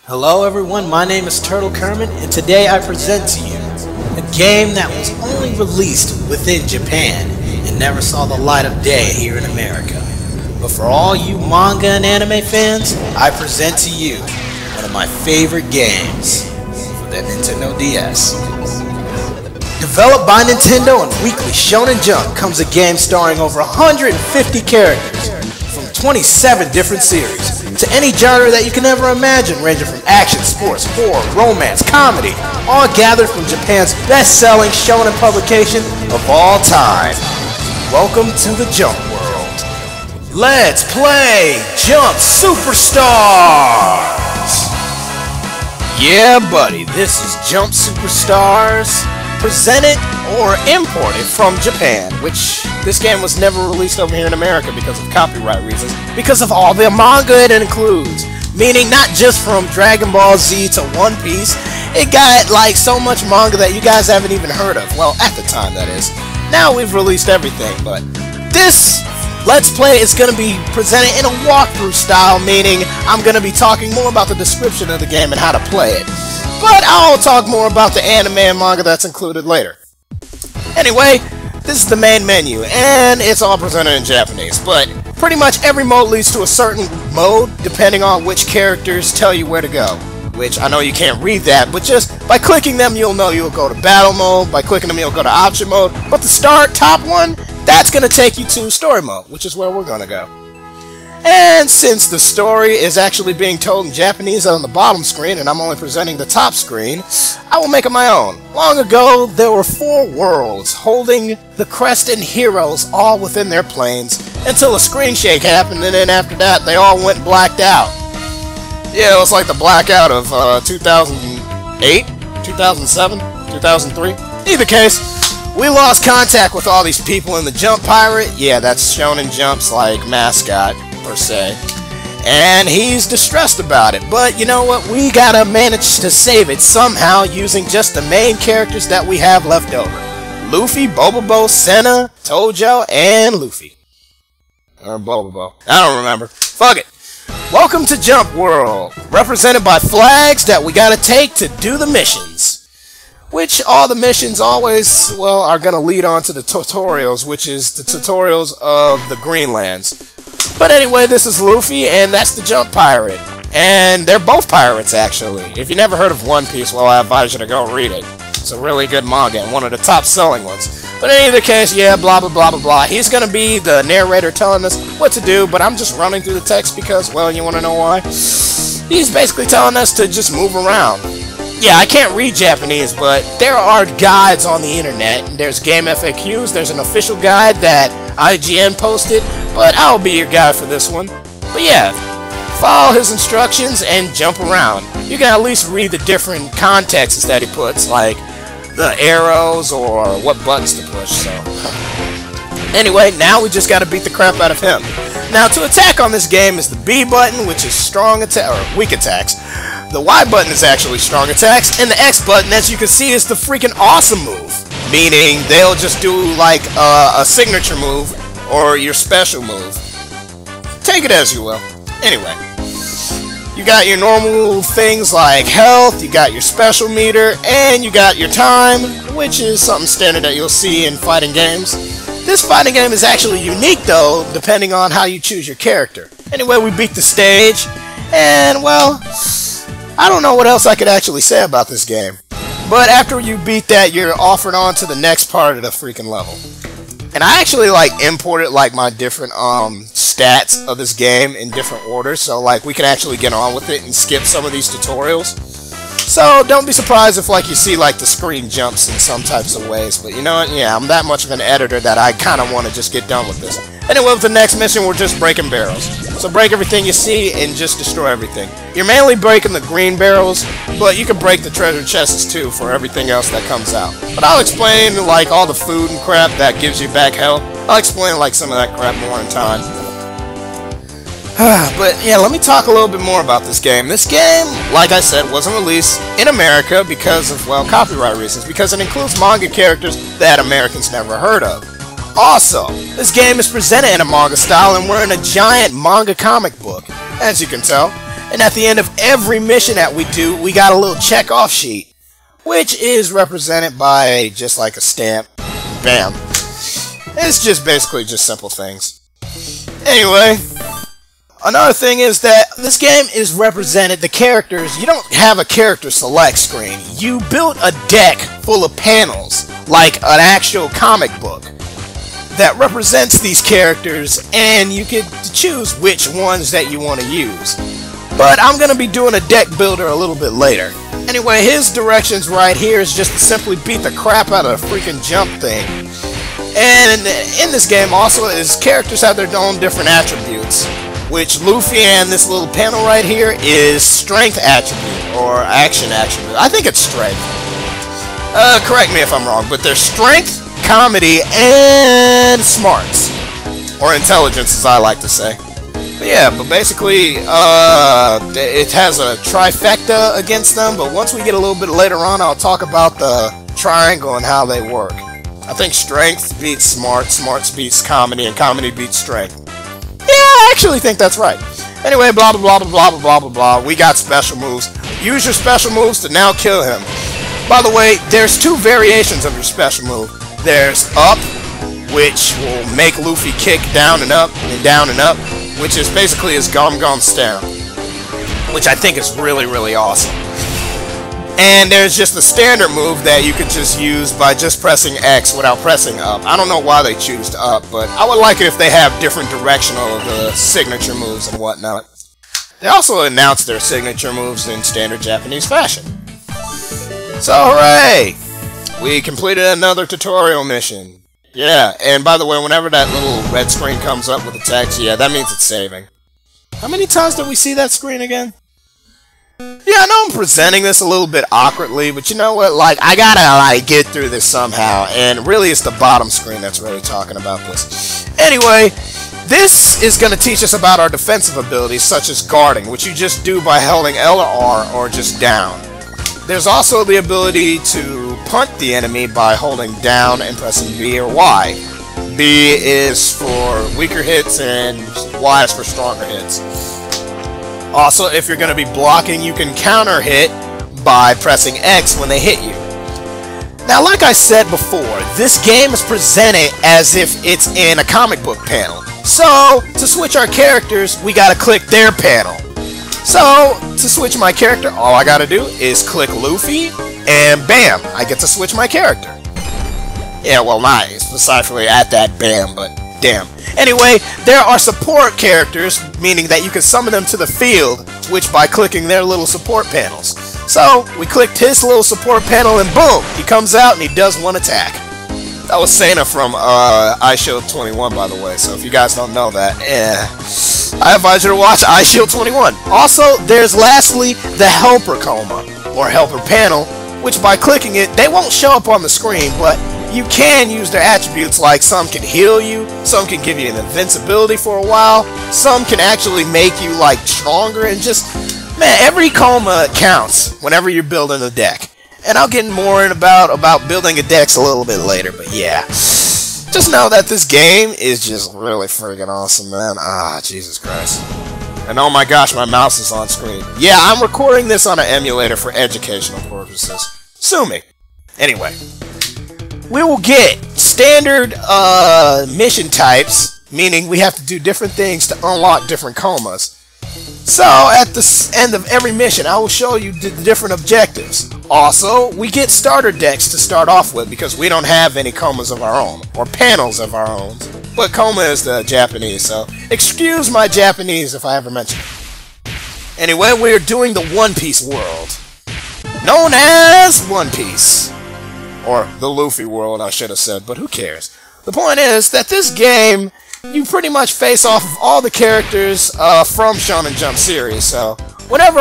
Hello everyone, my name is Turtle Kermit, and today I present to you a game that was only released within Japan and never saw the light of day here in America. But for all you manga and anime fans, I present to you one of my favorite games for the Nintendo DS. Developed by Nintendo and Weekly Shonen Jump comes a game starring over 150 characters from 27 different series to any genre that you can ever imagine, ranging from action, sports, horror, romance, comedy, all gathered from Japan's best-selling shonen publication of all time. Welcome to the Jump World. Let's play Jump Superstars! Yeah, buddy, this is Jump Superstars, presented or imported from Japan, which this game was never released over here in America because of copyright reasons, because of all the manga it includes, meaning not just from Dragon Ball Z to One Piece. It got like so much manga that you guys haven't even heard of, well, at the time that is. Now we've released everything, but this Let's Play is going to be presented in a walkthrough style, meaning I'm going to be talking more about the description of the game and how to play it. But I'll talk more about the anime and manga that's included later. Anyway, this is the main menu, and it's all presented in Japanese, but pretty much every mode leads to a certain mode, depending on which characters tell you where to go. Which, I know you can't read that, but just by clicking them, you'll know you'll go to battle mode, by clicking them, you'll go to option mode, but the top one, that's going to take you to story mode, which is where we're going to go. And since the story is actually being told in Japanese on the bottom screen, and I'm only presenting the top screen, I will make it my own. Long ago, there were 4 worlds holding the Crescent heroes all within their planes, until a screen shake happened, and then after that, they all went blacked out. Yeah, it was like the blackout of 2008, 2007, 2003. Either case, we lost contact with all these people in the Jump Pirate. Yeah, that's Shonen Jump's like mascot, per se. And he's distressed about it, but you know what? We gotta manage to save it somehow using just the main characters that we have left over. Luffy, Bobobo, Senna, Tojo, and Luffy. Or Bobobo. I don't remember. Fuck it. Welcome to Jump World, represented by flags that we gotta take to do the missions. Which all the missions always, well, are gonna lead on to the tutorials, which is the tutorials of the Greenlands. But anyway, this is Luffy, and that's the Jump Pirate. And they're both pirates, actually. If you never heard of One Piece, well, I advise you to go read it. It's a really good manga, and one of the top-selling ones. But in either case, yeah, blah, blah, blah, blah, blah. He's gonna be the narrator telling us what to do, but I'm just running through the text because, well, you wanna know why? He's basically telling us to just move around. Yeah, I can't read Japanese, but there are guides on the internet. There's Game FAQs, there's an official guide that IGN posted, but I'll be your guide for this one. But yeah, follow his instructions and jump around. You can at least read the different contexts that he puts, like the arrows or what buttons to push, so. Anyway, now we just gotta beat the crap out of him. Now, to attack on this game is the B button, which is strong attack or weak attacks. The Y button is actually strong attacks, and the X button, as you can see, is the freaking awesome move. Meaning, they'll just do like a signature move, or your special move. Take it as you will. Anyway, you got your normal things like health, you got your special meter, and you got your time, which is something standard that you'll see in fighting games. This fighting game is actually unique though, depending on how you choose your character. Anyway, we beat the stage, and well, I don't know what else I could actually say about this game. But after you beat that, you're offered on to the next part of the freaking level. And I actually like imported like my different stats of this game in different orders, so like we can actually get on with it and skip some of these tutorials. So don't be surprised if like you see like the screen jumps in some types of ways, but you know what, yeah, I'm that much of an editor that I kind of want to just get done with this. Anyway, with the next mission, we're just breaking barrels. So break everything you see and just destroy everything. You're mainly breaking the green barrels, but you can break the treasure chests too for everything else that comes out. But I'll explain like all the food and crap that gives you back health. I'll explain like some of that crap more in time. But yeah, let me talk a little bit more about this game. This game, like I said, wasn't released in America because of, well, copyright reasons, because it includes manga characters that Americans never heard of. Also, this game is presented in a manga style, and we're in a giant manga comic book, as you can tell. And at the end of every mission that we do, we got a little check-off sheet, which is represented by just like a stamp. Bam. It's just basically just simple things. Anyway, another thing is that this game is represented, the characters, you don't have a character select screen. You build a deck full of panels, like an actual comic book, that represents these characters, and you get to choose which ones that you want to use. But I'm going to be doing a deck builder a little bit later. Anyway, his directions right here is just to simply beat the crap out of the freaking jump thing. And in this game also, his characters have their own different attributes, which Luffy and this little panel right here is strength attribute, or action attribute. I think it's strength. Correct me if I'm wrong, but there's strength, comedy, and smarts. Or intelligence, as I like to say. But yeah, but basically, it has a trifecta against them, but once we get a little bit later on, I'll talk about the triangle and how they work. I think strength beats smart, smarts beats comedy, and comedy beats strength. Yeah, I actually think that's right. Anyway, blah blah blah blah blah blah blah blah. We got special moves. Use your special moves to now kill him. By the way, there's two variations of your special move. There's up, which will make Luffy kick down and up, which is basically his Gum Gum stamp, which I think is really, really awesome. And there's just the standard move that you could just use by just pressing X without pressing up. I don't know why they choose up, but I would like it if they have different directional signature moves and whatnot. They also announced their signature moves in standard Japanese fashion. So hooray! We completed another tutorial mission. Yeah, and by the way, whenever that little red screen comes up with the text, yeah, that means it's saving. How many times did we see that screen again? Yeah, I know I'm presenting this a little bit awkwardly, but you know what, like, I gotta, get through this somehow, and really it's the bottom screen that's really talking about this. Anyway, this is gonna teach us about our defensive abilities, such as guarding, which you just do by holding L or R, or just down. There's also the ability to punt the enemy by holding down and pressing B or Y. B is for weaker hits, and Y is for stronger hits. Also, if you're going to be blocking, you can counter hit by pressing X when they hit you. Now, like I said before, this game is presented as if it's in a comic book panel. So, to switch our characters, we got to click their panel. So, to switch my character, all I got to do is click Luffy, and bam, I get to switch my character. Yeah, well, not precisely at that bam, but damn. Anyway, there are support characters, meaning that you can summon them to the field, which by clicking their little support panels. So, we clicked his little support panel and boom, he comes out and he does one attack. That was Sana from iShield 21, by the way, so if you guys don't know that, I advise you to watch iShield 21. Also, there's lastly the Helper Coma, or Helper Panel, which by clicking it, they won't show up on the screen, but you can use their attributes, like some can heal you, some can give you an invincibility for a while, some can actually make you like stronger, and just, man, every coma counts whenever you're building a deck. And I'll get more in about building a decks a little bit later, but yeah. Just know that this game is just really friggin' awesome, man. Ah, Jesus Christ. And oh my gosh, my mouse is on screen. Yeah, I'm recording this on an emulator for educational purposes. Sue me. Anyway. We will get standard mission types, meaning we have to do different things to unlock different comas. So, at the end of every mission, I will show you the different objectives. Also, we get starter decks to start off with because we don't have any comas of our own, or panels of our own. But coma is the Japanese, so excuse my Japanese if I ever mention it. Anyway, we're doing the One Piece world, known as One Piece. Or the Luffy world, I should have said, but who cares? The point is that this game, you pretty much face off of all the characters from Shonen Jump series, so whenever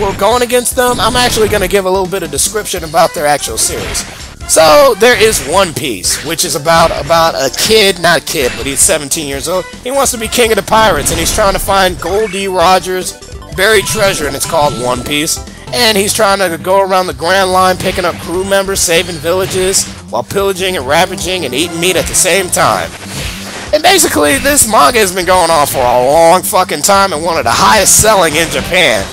we're going against them, I'm actually going to give a little bit of description about their actual series. So, there is One Piece, which is about a kid, not a kid, but he's 17 years old. He wants to be king of the pirates, and he's trying to find Gold D. Rogers' buried treasure, and it's called One Piece. And he's trying to go around the Grand Line picking up crew members, saving villages, while pillaging and ravaging and eating meat at the same time. And basically, this manga has been going on for a long fucking time and one of the highest selling in Japan.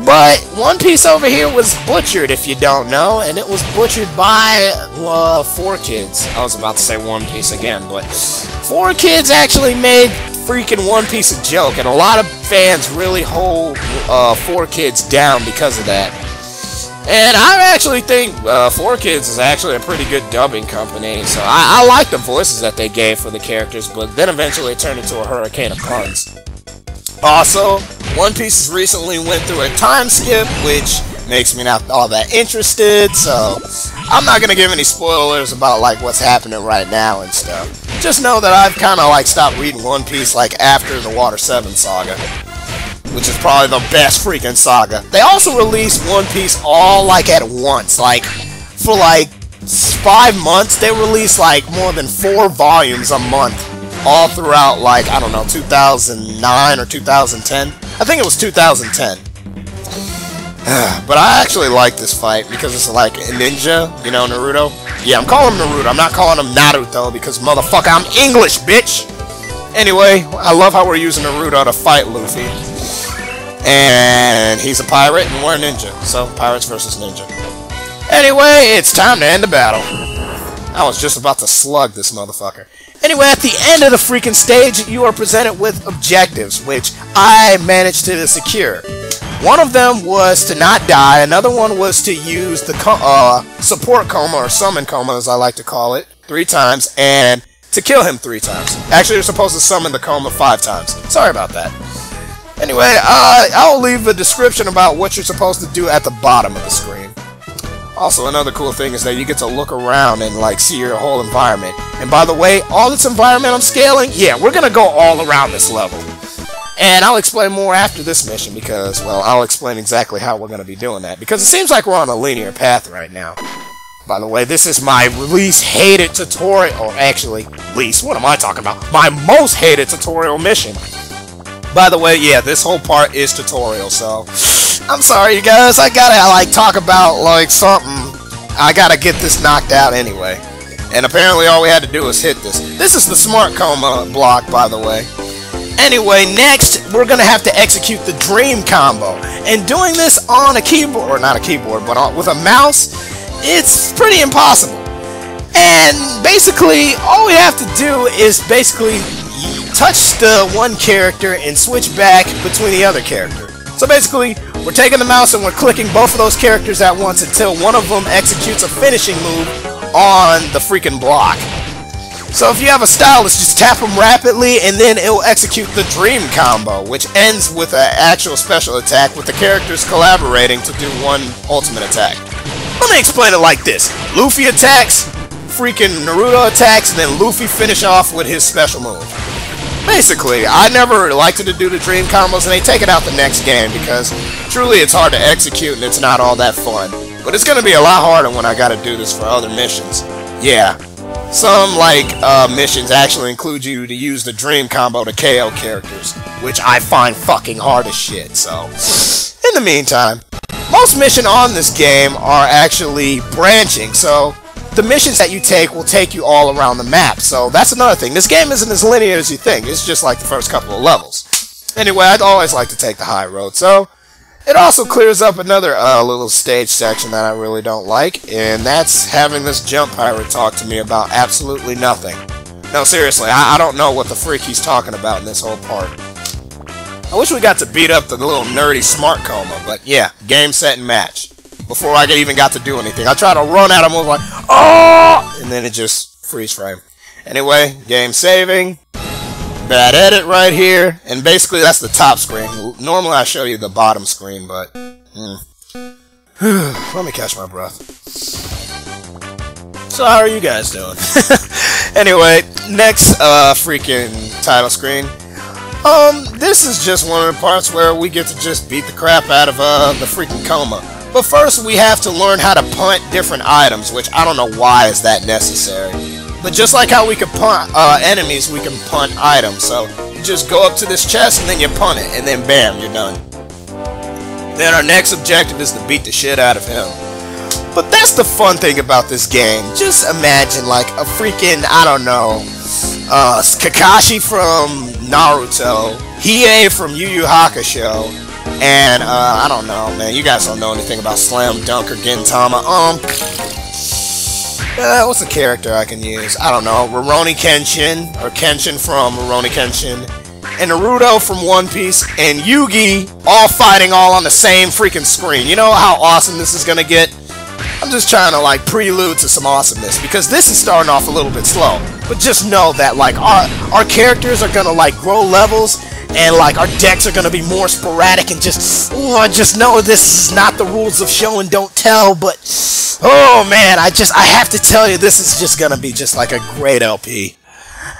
But One Piece over here was butchered, if you don't know, and it was butchered by 4Kids. I was about to say One Piece again, but 4Kids actually made freaking One Piece a joke, and a lot of fans really hold 4Kids down because of that. And I actually think 4Kids is actually a pretty good dubbing company, so I like the voices that they gave for the characters, but then eventually it turned into a hurricane of puns. Also, One Piece recently went through a time skip, which makes me not all that interested, so I'm not gonna give any spoilers about like what's happening right now and stuff. Just know that I've kind of like stopped reading One Piece like after the Water 7 saga, which is probably the best freaking saga. They also released One Piece all like at once, like for like 5 months they released like more than 4 volumes a month. All throughout, like, I don't know, 2009 or 2010. I think it was 2010. But I actually like this fight because it's like a ninja, you know, Naruto. Yeah, I'm calling him Naruto. I'm not calling him Naruto because, motherfucker, I'm English, bitch! Anyway, I love how we're using Naruto to fight Luffy. And he's a pirate and we're a ninja. So, pirates versus ninja. Anyway, it's time to end the battle. I was just about to slug this motherfucker. Anyway, at the end of the freaking stage, you are presented with objectives, which I managed to secure. One of them was to not die, another one was to use the support coma, or summon coma as I like to call it, 3 times, and to kill him 3 times. Actually, you're supposed to summon the coma 5 times. Sorry about that. Anyway, I'll leave a description about what you're supposed to do at the bottom of the screen. Also, another cool thing is that you get to look around and like see your whole environment. And by the way, all this environment I'm scaling, yeah, we're gonna go all around this level. And I'll explain more after this mission because, well, I'll explain exactly how we're gonna be doing that. Because it seems like we're on a linear path right now. By the way, this is my least hated tutorial, or actually, least, what am I talking about? My most hated tutorial mission. By the way, yeah, this whole part is tutorial, so I'm sorry, you guys. I gotta like talk about like something. I gotta get this knocked out anyway. And apparently, all we had to do was hit this. This is the smart coma block, by the way. Anyway, next we're gonna have to execute the dream combo, and doing this on a keyboard, or not a keyboard, but with a mouse, it's pretty impossible. And basically, all we have to do is basically touch the one character and switch back between the other character. So basically, we're taking the mouse and we're clicking both of those characters at once until one of them executes a finishing move on the freaking block. So if you have a stylus, just tap them rapidly and then it will execute the dream combo, which ends with an actual special attack with the characters collaborating to do one ultimate attack. Let me explain it like this. Luffy attacks, freaking Naruto attacks, and then Luffy finish off with his special move. Basically, I never liked to do the dream combos, and they take it out the next game because truly it's hard to execute and it's not all that fun. But it's gonna be a lot harder when I gotta do this for other missions. Yeah. Some, like, missions actually include you to use the dream combo to KO characters, which I find fucking hard as shit, so. In the meantime, most missions on this game are actually branching, so the missions that you take will take you all around the map, so that's another thing. This game isn't as linear as you think, it's just like the first couple of levels. Anyway, I'd always like to take the high road, so it also clears up another little stage section that I really don't like, and that's having this jump pirate talk to me about absolutely nothing. No, seriously, I don't know what the freak he's talking about in this whole part. I wish we got to beat up the little nerdy smart coma, but yeah, game, set, and match. Before I even got to do anything, I tried to run at him, I was like, oh! And then it just freeze frame. Anyway, game saving. Bad edit right here, and basically that's the top screen. Normally I show you the bottom screen, but let me catch my breath. So how are you guys doing? Anyway, next freaking title screen. This is just one of the parts where we get to just beat the crap out of the freaking coma. But first we have to learn how to punt different items, which I don't know why is that necessary. But just like how we can punt enemies, we can punt items. So you just go up to this chest and then you punt it, and then bam, you're done. Then our next objective is to beat the shit out of him. But that's the fun thing about this game. Just imagine like a freaking, I don't know, Kakashi from Naruto, Hiei from Yu Yu Hakusho, and I don't know, man. You guys don't know anything about Slam Dunk or Gintama. What's a character I can use? I don't know. Rurouni Kenshin, or Kenshin from Rurouni Kenshin, and Naruto from One Piece, and Yugi, all fighting all on the same freaking screen. You know how awesome this is gonna get? I'm just trying to like prelude to some awesomeness, because this is starting off a little bit slow. But just know that like our characters are gonna like grow levels, and like our decks are gonna be more sporadic, and just I just know this is not the rules of show and don't tell, but oh man, I have to tell you, this is just gonna be just like a great LP.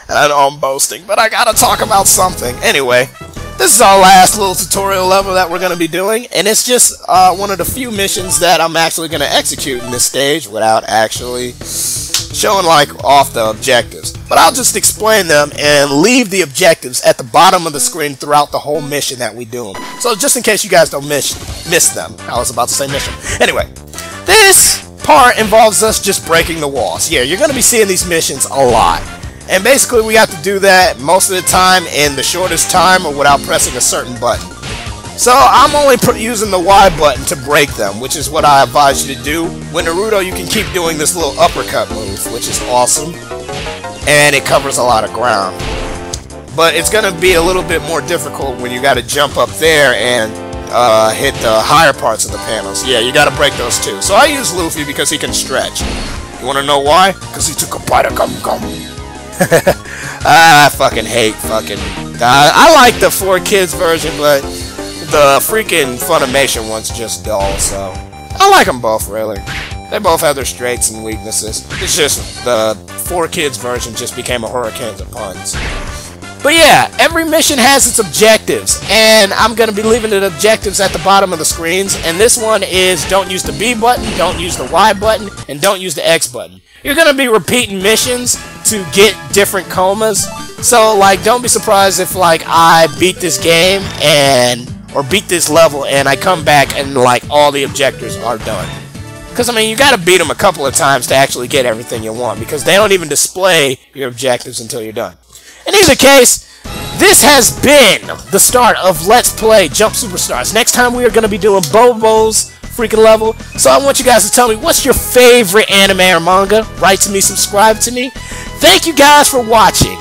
And I know I'm boasting, but I gotta talk about something. Anyway, this is our last little tutorial level that we're going to be doing, and it's just one of the few missions that I'm actually going to execute in this stage without actually showing like off the objectives. But I'll just explain them and leave the objectives at the bottom of the screen throughout the whole mission that we do them. So just in case you guys don't miss them. I was about to say mission. Anyway, this part involves us just breaking the walls. Yeah, you're going to be seeing these missions a lot. And basically we have to do that most of the time in the shortest time or without pressing a certain button. So I'm only using the Y button to break them, which is what I advise you to do. With Naruto you can keep doing this little uppercut move, which is awesome. And it covers a lot of ground. But it's going to be a little bit more difficult when you got to jump up there and hit the higher parts of the panels. Yeah, you got to break those too. So I use Luffy because he can stretch. You want to know why? Because he took a bite of gum gum. I fucking hate I like the 4Kids version, but the freaking Funimation one's just dull, so I like them both, really. They both have their strengths and weaknesses. It's just the 4Kids version just became a hurricane of puns. But yeah, every mission has its objectives, and I'm going to be leaving the objectives at the bottom of the screens, and this one is don't use the B button, don't use the Y button, and don't use the X button. You're going to be repeating missions to get different comas, so like don't be surprised if like I beat this game or beat this level and I come back and like all the objectives are done. Because I mean you got to beat them a couple of times to actually get everything you want, because they don't even display your objectives until you're done. In either case, this has been the start of Let's Play Jump Superstars. Next time we are going to be doing Bobo's freaking level. So I want you guys to tell me what's your favorite anime or manga. Write to me, subscribe to me. Thank you guys for watching.